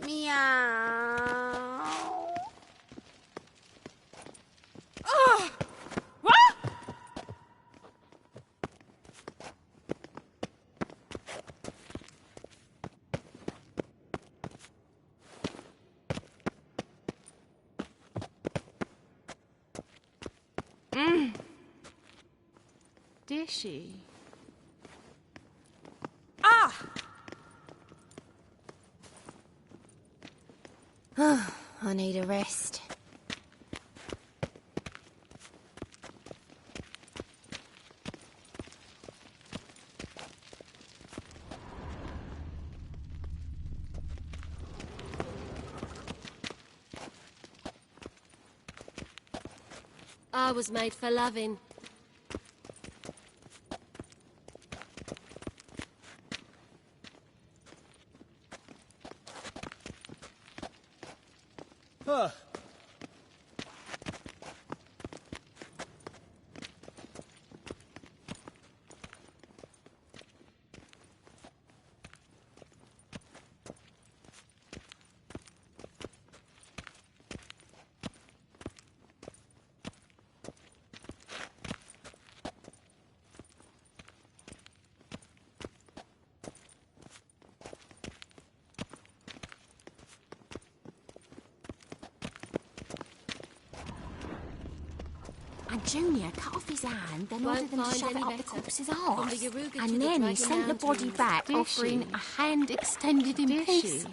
Meow. Oh! What? Dishy. Ah! I need a rest. I was made for loving. Huh. And Junior cut off his hand, then Won't ordered them to find shove it any up the better. corpse's From arse. the Yaruga to And the then he Dragon sent the body Mountains. back, Dishy. offering a hand extended in peace.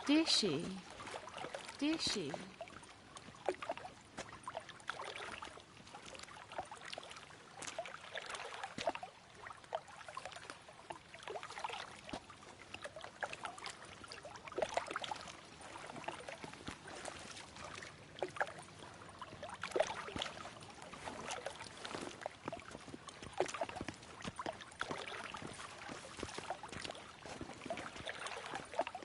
Dishy. Dishy.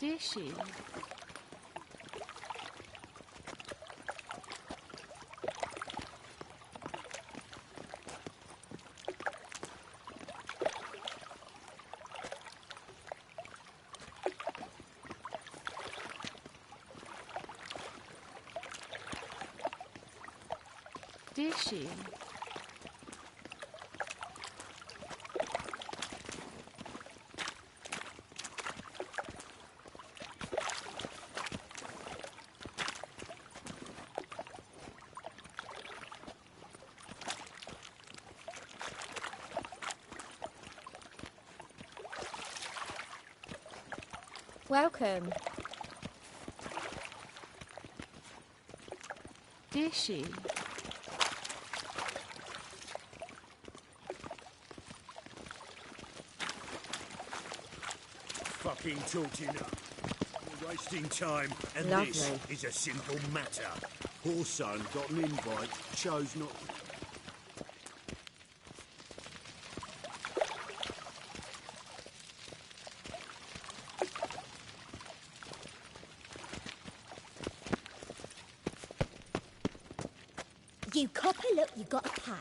Dishy. Dishy. Welcome. Dishy. Fucking talking up. We're wasting time, and Lovely. this is a simple matter. Poor son got an invite, chose not to. You copper, look, you gotta pay.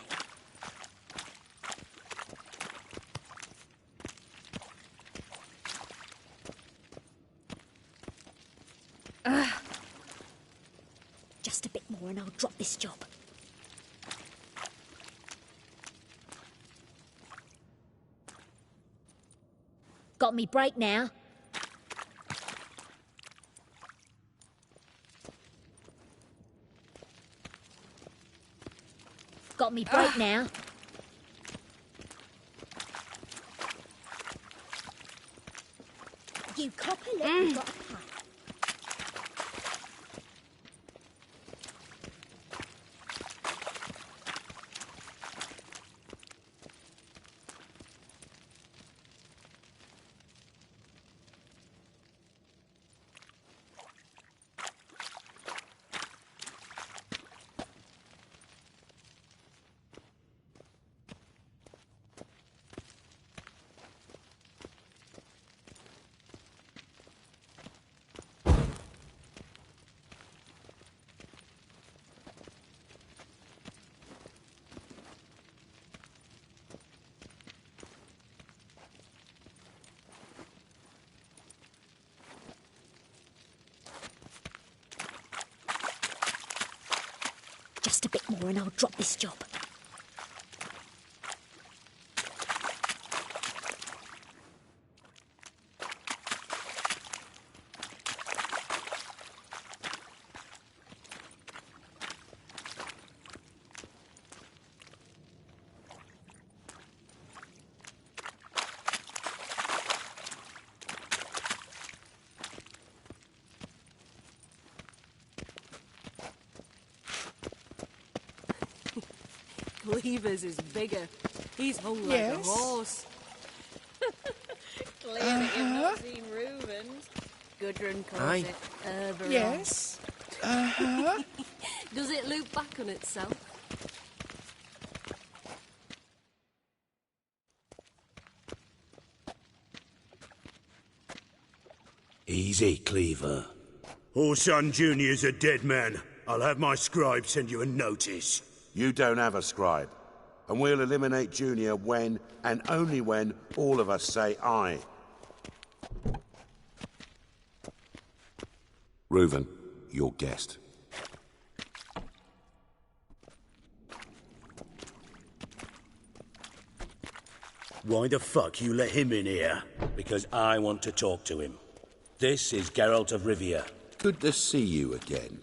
Just a bit more and I'll drop this job. Got me break now. Got me break now. You copper, look, you gotta pay. Just a bit more and I'll drop this job. Cleaver's is bigger. He's hung like a horse. Clearly you've not seen Reuben's. Gudrun calls it Herberon. Yes. Does it loop back on itself? Easy, Cleaver. Whoreson Jr.'s a dead man. I'll have my scribe send you a notice. You don't have a scribe. And we'll eliminate Junior when, and only when, all of us say aye. Reuven, your guest. Why the fuck you let him in here? Because I want to talk to him. This is Geralt of Rivia. Good to see you again.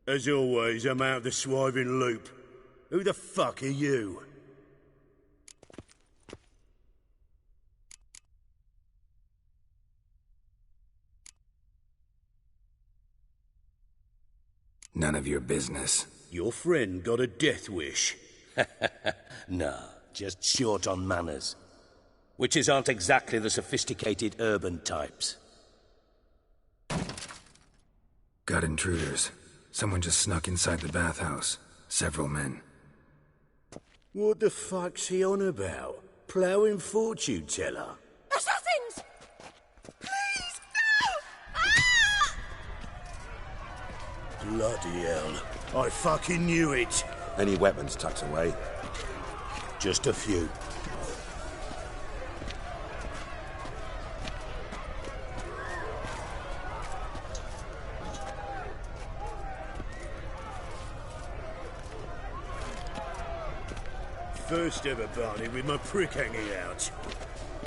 As always, I'm out the swiving loop. Who the fuck are you? None of your business. Your friend got a death wish. Nah, just short on manners. Witches aren't exactly the sophisticated urban types. Got intruders. Someone just snuck inside the bathhouse. Several men. What the fuck's he on about? Ploughing fortune teller? Assassins! Please, no! Bloody hell. I fucking knew it. Any weapons tucked away? Just a few. First ever Barney with my prick hanging out.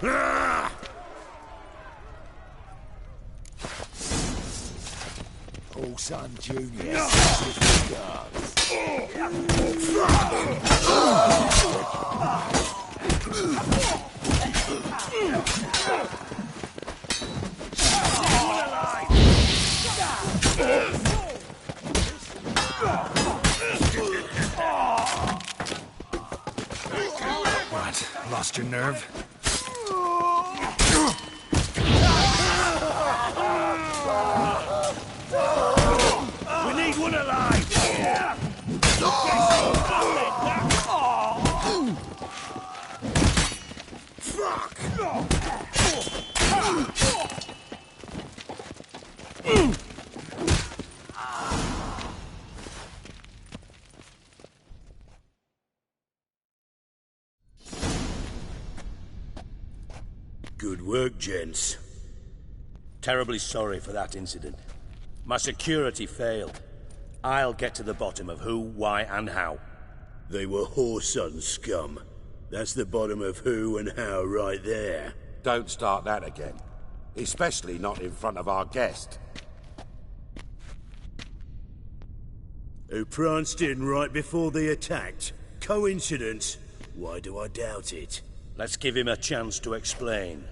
Ah! Whoreson Jr. What? Lost your nerve? We need one alive! Fuck! Good work, gents. Terribly sorry for that incident. My security failed. I'll get to the bottom of who, why, and how. They were Whoreson scum. That's the bottom of who and how right there. Don't start that again. Especially not in front of our guest. Who pranced in right before they attacked. Coincidence? Why do I doubt it? Let's give him a chance to explain.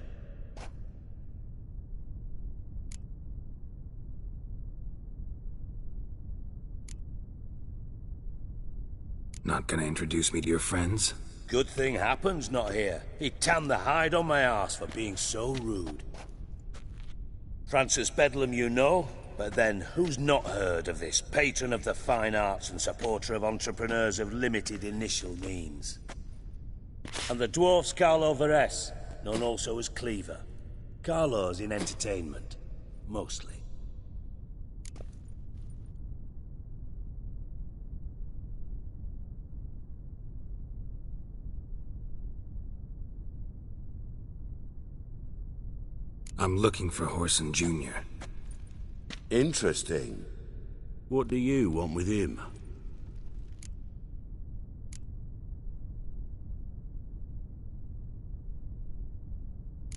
Not gonna introduce me to your friends? Good thing Happen's not here. He tanned the hide on my arse for being so rude. Francis Bedlam you know, but then who's not heard of this patron of the fine arts and supporter of entrepreneurs of limited initial means? And the dwarf's Carlo Veres, known also as Cleaver. Carlo's in entertainment, mostly. I'm looking for Whoreson Jr. Interesting. What do you want with him?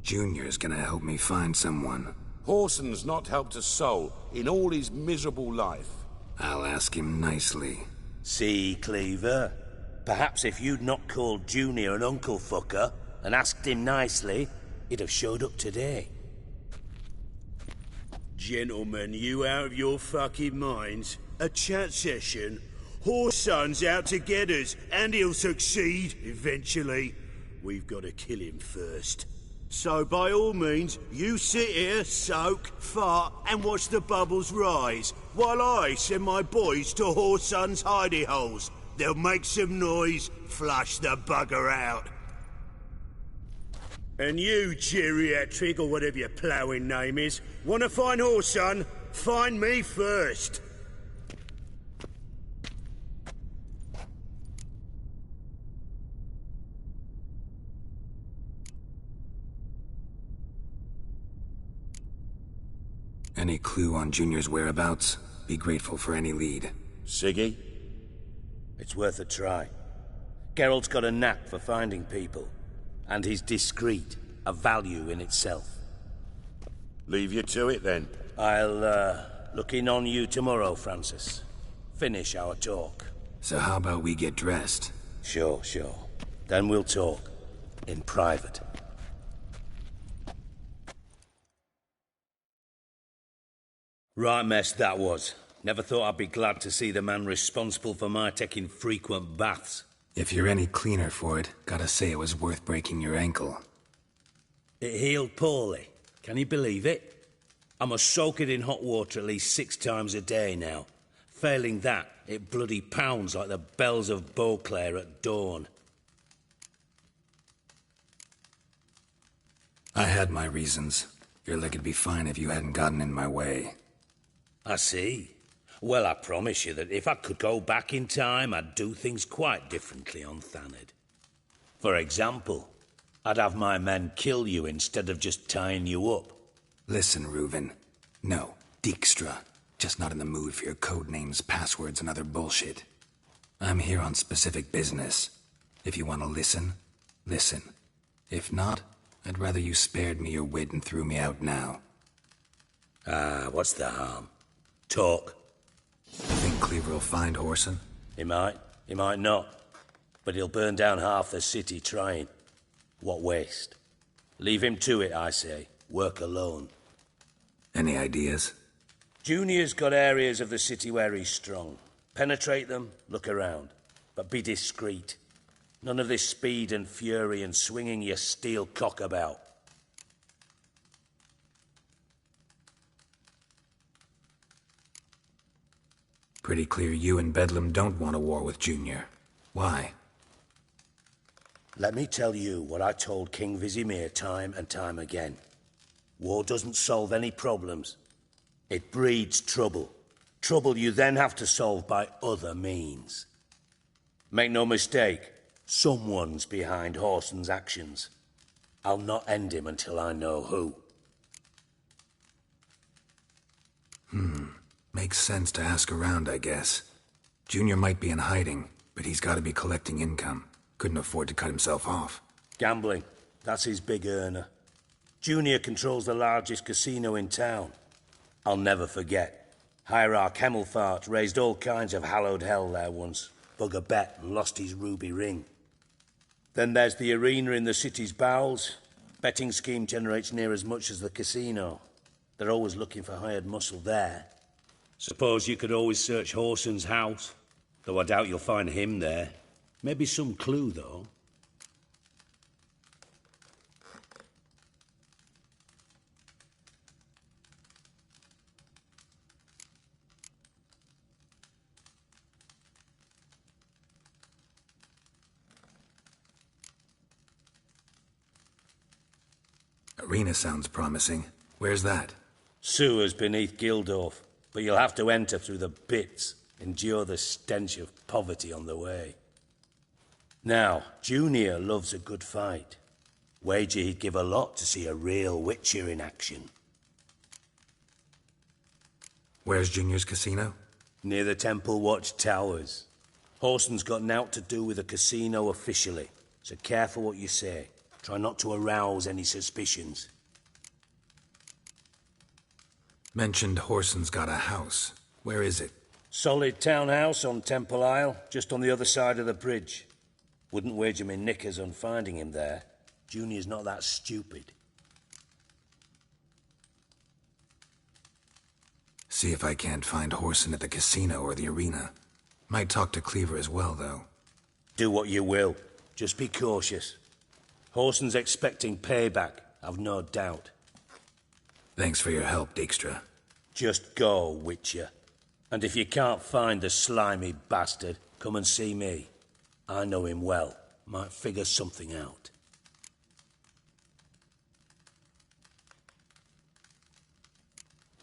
Junior's gonna help me find someone. Horson's not helped a soul in all his miserable life. I'll ask him nicely. See, Cleaver? Perhaps if you'd not called Junior an uncle fucker and asked him nicely, he'd have showed up today. Gentlemen, you out of your fucking minds? A chat session? Horson's out to get us, and he'll succeed, eventually. We've got to kill him first. So by all means, you sit here, soak, fart, and watch the bubbles rise, while I send my boys to Horson's hidey holes. They'll make some noise, flush the bugger out. And you, geriatric, or whatever your ploughing name is, want to find Horson? Find me first. Any clue on Junior's whereabouts? Be grateful for any lead. Siggy? It's worth a try. Geralt's got a knack for finding people. And he's discreet, a value in itself. Leave you to it, then. I'll, look in on you tomorrow, Francis. Finish our talk. So how about we get dressed? Sure. Then we'll talk. In private. Right mess that was. Never thought I'd be glad to see the man responsible for my taking frequent baths. If you're any cleaner for it, gotta say it was worth breaking your ankle. It healed poorly. Can you believe it? I must soak it in hot water at least 6 times a day now. Failing that, it bloody pounds like the bells of Beauclair at dawn. I had my reasons. Your leg'd be fine if you hadn't gotten in my way. I see. Well, I promise you that if I could go back in time, I'd do things quite differently on Thanedd. For example, I'd have my men kill you instead of just tying you up. Listen, Reuven. No, Dijkstra. Just not in the mood for your code names, passwords, and other bullshit. I'm here on specific business. If you want to listen, listen. If not, I'd rather you spared me your wit and threw me out now. What's the harm? Talk. Think Cleaver will find Horson? He might not. But he'll burn down half the city trying. What waste? Leave him to it, I say. Work alone. Any ideas? Junior's got areas of the city where he's strong. Penetrate them, look around. But be discreet. None of this speed and fury and swinging your steel cock about. Pretty clear you and Bedlam don't want a war with Junior. Why? Let me tell you what I told King Vizimir time and time again. War doesn't solve any problems. It breeds trouble. Trouble you then have to solve by other means. Make no mistake, someone's behind Horson's actions. I'll not end him until I know who. Makes sense to ask around, I guess. Junior might be in hiding, but he's got to be collecting income. Couldn't afford to cut himself off. Gambling. That's his big earner. Junior controls the largest casino in town. I'll never forget. Hierarch Hemmelfart raised all kinds of hallowed hell there once. Bug a bet and lost his ruby ring. Then there's the arena in the city's bowels. Betting scheme generates near as much as the casino. They're always looking for hired muscle there. Suppose you could always search Horson's house, though I doubt you'll find him there. Maybe some clue, though. Arena sounds promising. Where's that? Sewers beneath Gildorf, but you'll have to enter through the bits, endure the stench of poverty on the way. Now, Junior loves a good fight. Wager he'd give a lot to see a real Witcher in action. Where's Junior's casino? Near the Temple Watch Towers. Horson's got naught to do with the casino officially, so careful what you say. Try not to arouse any suspicions. Mentioned Whoreson's got a house. Where is it? Solid townhouse on Temple Isle, just on the other side of the bridge. Wouldn't wager me knickers on finding him there. Junior's not that stupid. See if I can't find Whoreson at the casino or the arena. Might talk to Cleaver as well, though. Do what you will. Just be cautious. Whoreson's expecting payback, I've no doubt. Thanks for your help, Dijkstra. Just go, Witcher. And if you can't find the slimy bastard, come and see me. I know him well. Might figure something out.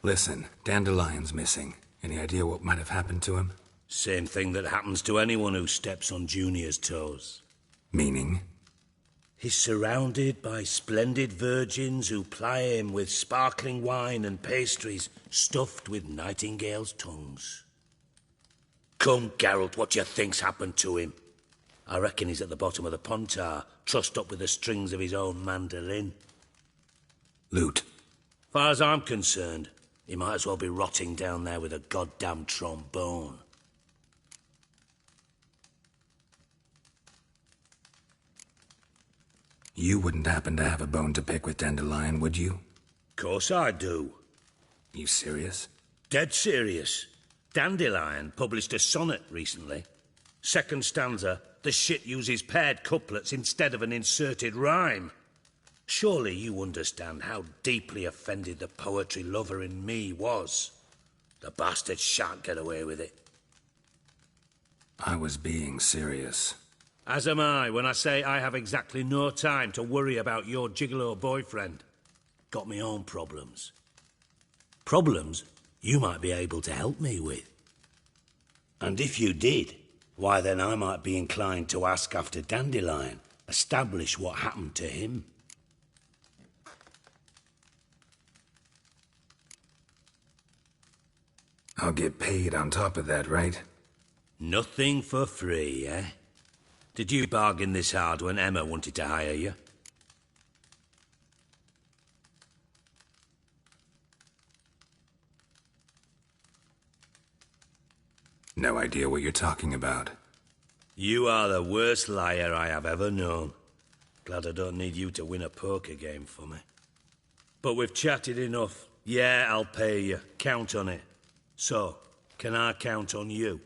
Listen, Dandelion's missing. Any idea what might have happened to him? Same thing that happens to anyone who steps on Junior's toes. Meaning? He's surrounded by splendid virgins who ply him with sparkling wine and pastries stuffed with nightingales' tongues. Come, Geralt, what do you think's happened to him? I reckon he's at the bottom of the Pontar, trussed up with the strings of his own mandolin. Loot. Far as I'm concerned, he might as well be rotting down there with a goddamn trombone. You wouldn't happen to have a bone to pick with Dandelion, would you? Course I do. You serious? Dead serious. Dandelion published a sonnet recently. Second stanza, the shit uses paired couplets instead of an inserted rhyme. Surely you understand how deeply offended the poetry lover in me was. The bastard shan't get away with it. I was being serious. As am I when I say I have exactly no time to worry about your gigolo boyfriend. Got me own problems. Problems you might be able to help me with. And if you did, why then I might be inclined to ask after Dandelion, establish what happened to him. I'll get paid on top of that, right? Nothing for free, eh? Did you bargain this hard when Emma wanted to hire you? No idea what you're talking about. You are the worst liar I have ever known. Glad I don't need you to win a poker game for me. But we've chatted enough. Yeah, I'll pay you. Count on it. So, can I count on you?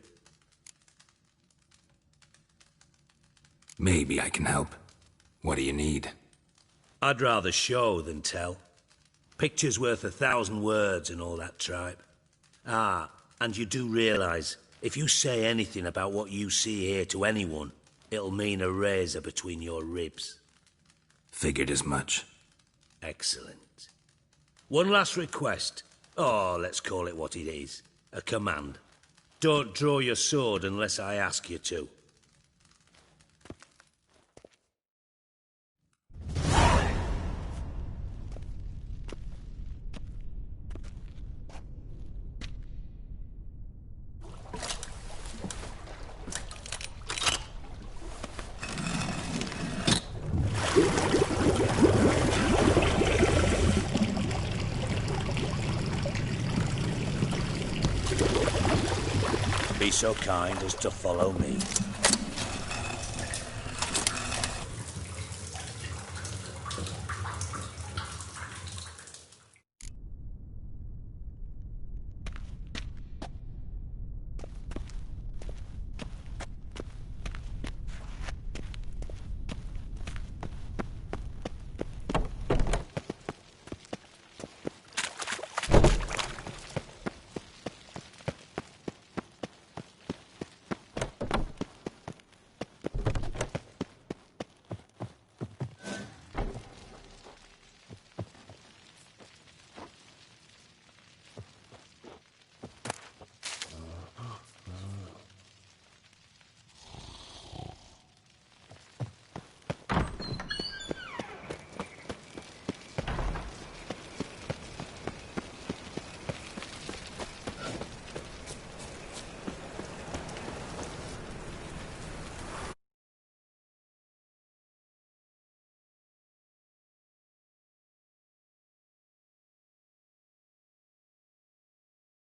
Maybe I can help. What do you need? I'd rather show than tell. Picture's worth 1,000 words and all that tripe. Ah, and you do realise, if you say anything about what you see here to anyone, it'll mean a razor between your ribs. Figured as much. Excellent. One last request. Oh, let's call it what it is. A command. Don't draw your sword unless I ask you to. Be so kind as to follow me.